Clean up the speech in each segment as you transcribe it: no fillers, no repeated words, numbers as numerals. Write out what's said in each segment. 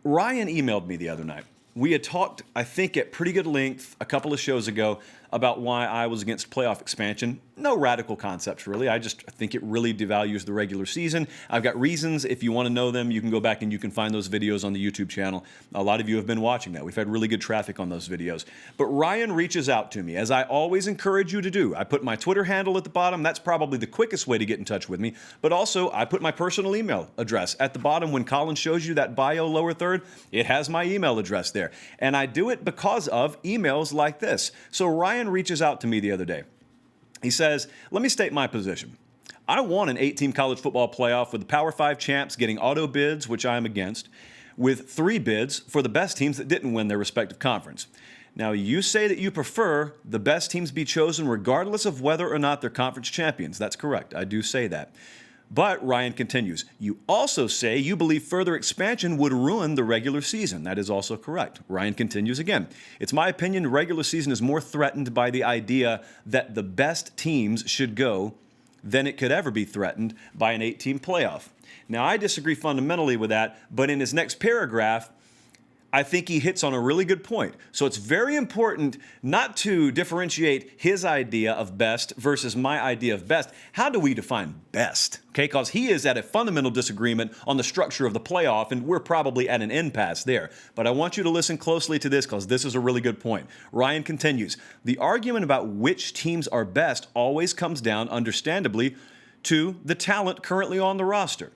Ryan emailed me the other night. We had talked, I think, at pretty good length a couple of shows ago about why I was against playoff expansion. No radical concepts, really. I just think it really devalues the regular season. I've got reasons. If you want to know them, you can go back and you can find those videos on the YouTube channel. A lot of you have been watching that. We've had really good traffic on those videos. But Ryan reaches out to me, as I always encourage you to do. I put my Twitter handle at the bottom. That's probably the quickest way to get in touch with me. But also, I put my personal email address at the bottom. When Colin shows you that bio lower third, it has my email address there. And I do it because of emails like this. So Ryan reaches out to me the other day. He says, let me state my position. I want an 8-team college football playoff with the Power 5 champs getting auto bids, which I am against, with 3 bids for the best teams that didn't win their respective conference. Now, you say that you prefer the best teams be chosen regardless of whether or not they're conference champions. That's correct. I do say that. But Ryan continues, you also say you believe further expansion would ruin the regular season. That is also correct. Ryan continues again. It's my opinion the regular season is more threatened by the idea that the best teams should go than it could ever be threatened by an 8-team playoff. Now, I disagree fundamentally with that, but in his next paragraph, I think he hits on a really good point. So it's very important not to differentiate his idea of best versus my idea of best. How do we define best? Okay, because he is at a fundamental disagreement on the structure of the playoff, and we're probably at an impasse there. But I want you to listen closely to this because this is a really good point. Ryan continues, the argument about which teams are best always comes down, understandably, to the talent currently on the roster.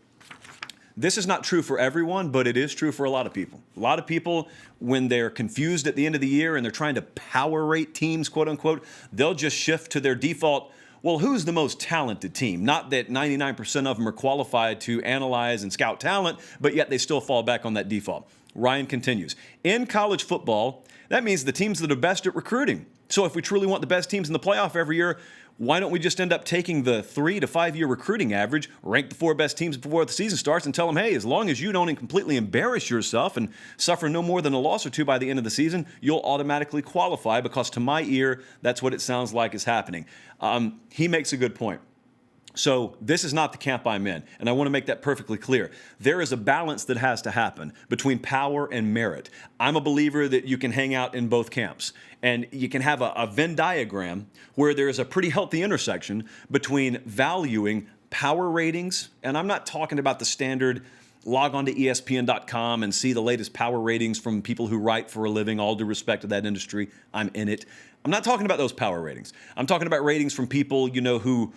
This is not true for everyone, but it is true for a lot of people. A lot of people, when they're confused at the end of the year and they're trying to power rate teams, quote unquote, they'll just shift to their default, well, who's the most talented team? Not that 99% of them are qualified to analyze and scout talent, but yet they still fall back on that default. Ryan continues, in college football, that means the teams that are best at recruiting. So if we truly want the best teams in the playoff every year, why don't we just end up taking the 3 to 5 year recruiting average, rank the 4 best teams before the season starts, and tell them, hey, as long as you don't completely embarrass yourself and suffer no more than a loss or 2 by the end of the season, you'll automatically qualify, because to my ear, that's what it sounds like is happening. He makes a good point. So this is not the camp I'm in, and I want to make that perfectly clear. There is a balance that has to happen between power and merit. I'm a believer that you can hang out in both camps, and you can have a Venn diagram where there is a pretty healthy intersection between valuing power ratings, and I'm not talking about the standard log on to ESPN.com and see the latest power ratings from people who write for a living, all due respect to that industry. I'm in it. I'm not talking about those power ratings. I'm talking about ratings from people, who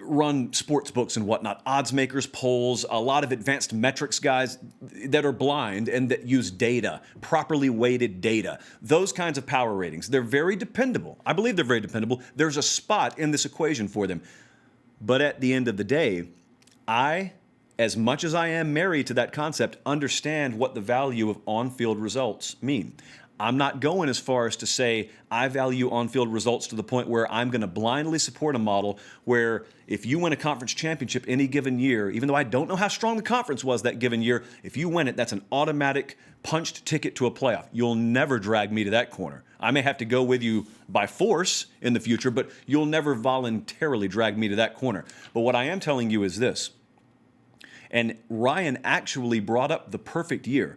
run sports books and whatnot, odds makers, polls, a lot of advanced metrics guys that are blind and that use data, properly weighted data. Those kinds of power ratings, they're very dependable. I believe they're very dependable. There's a spot in this equation for them. But at the end of the day, I, as much as I am married to that concept, understand what the value of on-field results mean. I'm not going as far as to say I value on-field results to the point where I'm going to blindly support a model where if you win a conference championship any given year, even though I don't know how strong the conference was that given year, if you win it, that's an automatic punched ticket to a playoff. You'll never drag me to that corner. I may have to go with you by force in the future, but you'll never voluntarily drag me to that corner. But what I am telling you is this, and Ryan actually brought up the perfect year.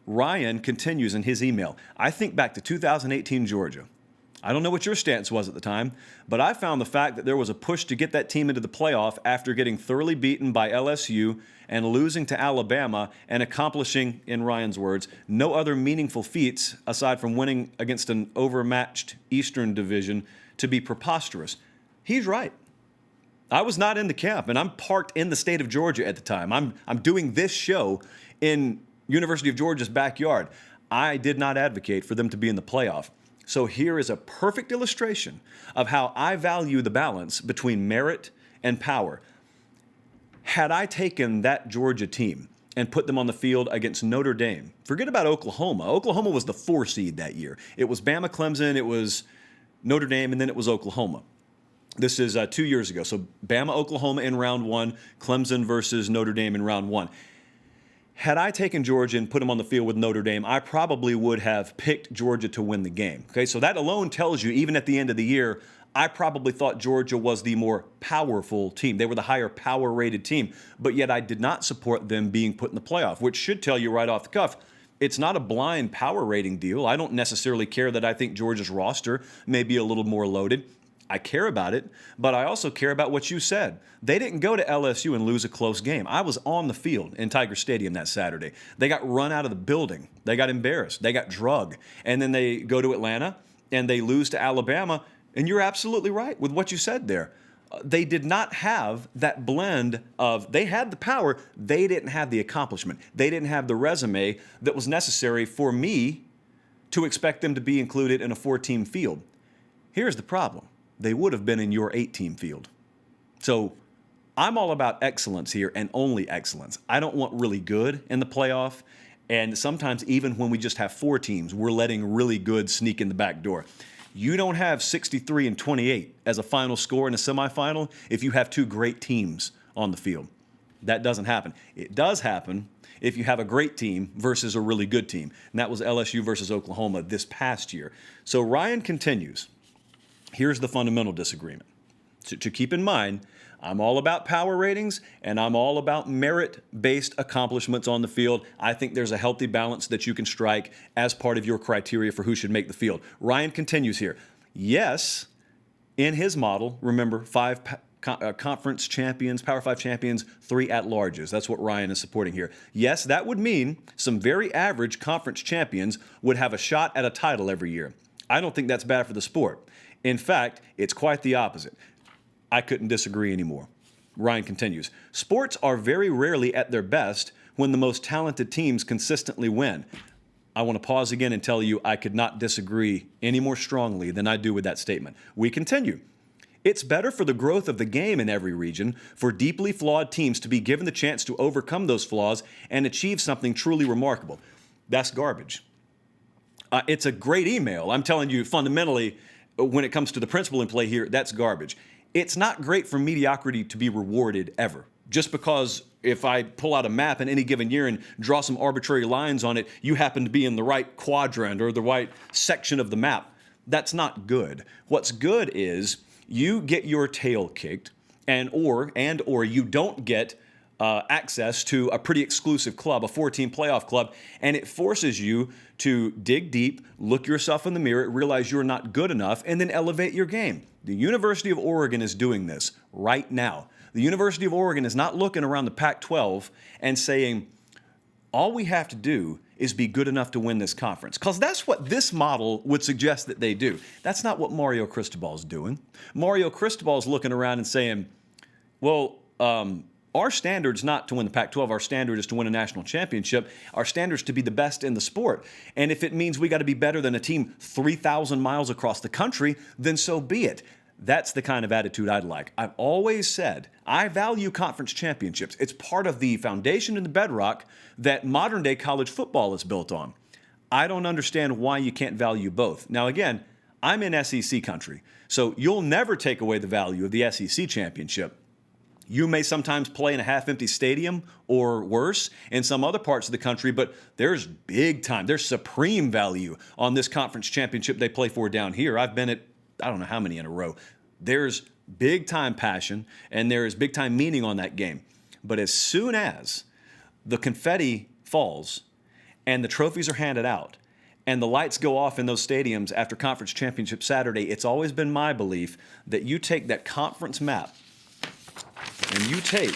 Ryan continues in his email, I think back to 2018 Georgia. I don't know what your stance was at the time, but I found the fact that there was a push to get that team into the playoff after getting thoroughly beaten by LSU and losing to Alabama and accomplishing, in Ryan's words, no other meaningful feats aside from winning against an overmatched Eastern Division to be preposterous. He's right. I was not in the camp, and I'm parked in the state of Georgia at the time. I'm doing this show in University of Georgia's backyard. I did not advocate for them to be in the playoff. So here is a perfect illustration of how I value the balance between merit and power. Had I taken that Georgia team and put them on the field against Notre Dame, forget about Oklahoma. Oklahoma was the 4 seed that year. It was Bama, Clemson, it was Notre Dame, and then it was Oklahoma. This is 2 years ago. So Bama, Oklahoma in round 1, Clemson versus Notre Dame in round 1. Had I taken Georgia and put them on the field with Notre Dame, I probably would have picked Georgia to win the game. Okay, so that alone tells you, even at the end of the year, I probably thought Georgia was the more powerful team. They were the higher power rated team, but yet I did not support them being put in the playoff, which should tell you right off the cuff, it's not a blind power rating deal. I don't necessarily care that I think Georgia's roster may be a little more loaded. I care about it, but I also care about what you said. They didn't go to LSU and lose a close game. I was on the field in Tiger Stadium that Saturday. They got run out of the building. They got embarrassed. They got drugged. And then they go to Atlanta and they lose to Alabama. And you're absolutely right with what you said there. They did not have that blend of, they had the power, they didn't have the accomplishment. They didn't have the resume that was necessary for me to expect them to be included in a 4-team field. Here's the problem. They would have been in your 8-team field. So I'm all about excellence here and only excellence. I don't want really good in the playoff. And sometimes even when we just have 4 teams, we're letting really good sneak in the back door. You don't have 63-28 as a final score in a semifinal if you have 2 great teams on the field. That doesn't happen. It does happen if you have a great team versus a really good team. And that was LSU versus Oklahoma this past year. So Ryan continues. Here's the fundamental disagreement. To keep in mind, I'm all about power ratings, and I'm all about merit-based accomplishments on the field. I think there's a healthy balance that you can strike as part of your criteria for who should make the field. Ryan continues here. Yes, in his model, remember, 5 conference champions, Power 5 champions, 3 at-larges. That's what Ryan is supporting here. Yes, that would mean some very average conference champions would have a shot at a title every year. I don't think that's bad for the sport. In fact, it's quite the opposite. I couldn't disagree anymore. Ryan continues. Sports are very rarely at their best when the most talented teams consistently win. I want to pause again and tell you I could not disagree any more strongly than I do with that statement. We continue. It's better for the growth of the game in every region for deeply flawed teams to be given the chance to overcome those flaws and achieve something truly remarkable. That's garbage. It's a great email. I'm telling you, fundamentally, when it comes to the principle in play here, that's garbage. It's not great for mediocrity to be rewarded ever. Just because if I pull out a map in any given year and draw some arbitrary lines on it, you happen to be in the right quadrant or the right section of the map. That's not good. What's good is you get your tail kicked and or you don't get access to a pretty exclusive club, a 4-team playoff club, and it forces you to dig deep, look yourself in the mirror, realize you're not good enough, and then elevate your game. The University of Oregon is doing this right now. The University of Oregon is not looking around the Pac-12 and saying, all we have to do is be good enough to win this conference. Because that's what this model would suggest that they do. That's not what Mario Cristobal's doing. Mario Cristobal's looking around and saying, well, our standard's not to win the Pac-12. Our standard is to win a national championship. Our standard's to be the best in the sport. And if it means we got to be better than a team 3,000 miles across the country, then so be it. That's the kind of attitude I'd like. I've always said I value conference championships. It's part of the foundation and the bedrock that modern-day college football is built on. I don't understand why you can't value both. Now, again, I'm in SEC country, so you'll never take away the value of the SEC championship. You may sometimes play in a half-empty stadium or worse in some other parts of the country, but there's big time, there's supreme value on this conference championship they play for down here. I've been at, I don't know how many in a row. There's big time passion and there is big time meaning on that game. But as soon as the confetti falls and the trophies are handed out and the lights go off in those stadiums after Conference Championship Saturday, it's always been my belief that you take that conference map and you take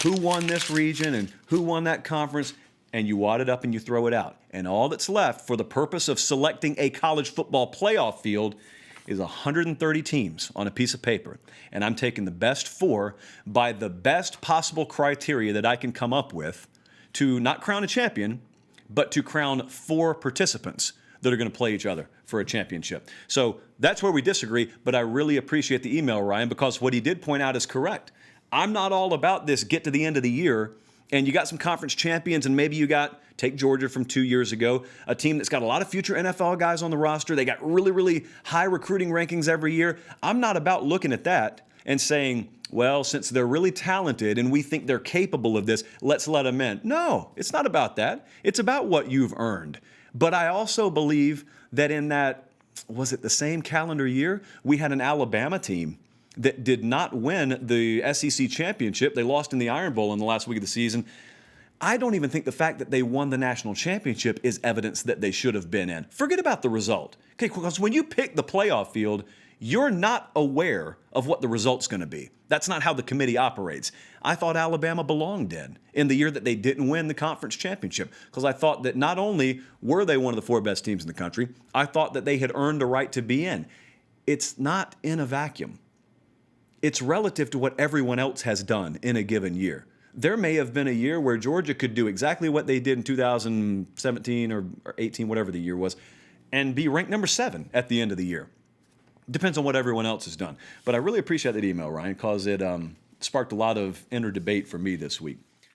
who won this region and who won that conference, and you wad it up and you throw it out. And all that's left for the purpose of selecting a college football playoff field is 130 teams on a piece of paper. And I'm taking the best 4 by the best possible criteria that I can come up with to not crown a champion, but to crown 4 participants that are going to play each other for a championship. So that's where we disagree, but I really appreciate the email, Ryan, because what he did point out is correct. I'm not all about this get to the end of the year and you got some conference champions and maybe you got, take Georgia from 2 years ago, a team that's got a lot of future NFL guys on the roster. They got really, really high recruiting rankings every year. I'm not about looking at that and saying, well, since they're really talented and we think they're capable of this, let's let them in. No, it's not about that. It's about what you've earned. But I also believe that in that was it the same calendar year? We had an Alabama team that did not win the SEC championship. They lost in the Iron Bowl in the last week of the season. I don't even think the fact that they won the national championship is evidence that they should have been in. Forget about the result. Okay, because when you pick the playoff field, you're not aware of what the result's going to be. That's not how the committee operates. I thought Alabama belonged in the year that they didn't win the conference championship, because I thought that not only were they one of the 4 best teams in the country, I thought that they had earned a right to be in. It's not in a vacuum. It's relative to what everyone else has done in a given year. There may have been a year where Georgia could do exactly what they did in 2017 or 18, whatever the year was, and be ranked number 7 at the end of the year. Depends on what everyone else has done. But I really appreciate that email, Ryan, because it sparked a lot of inner debate for me this week.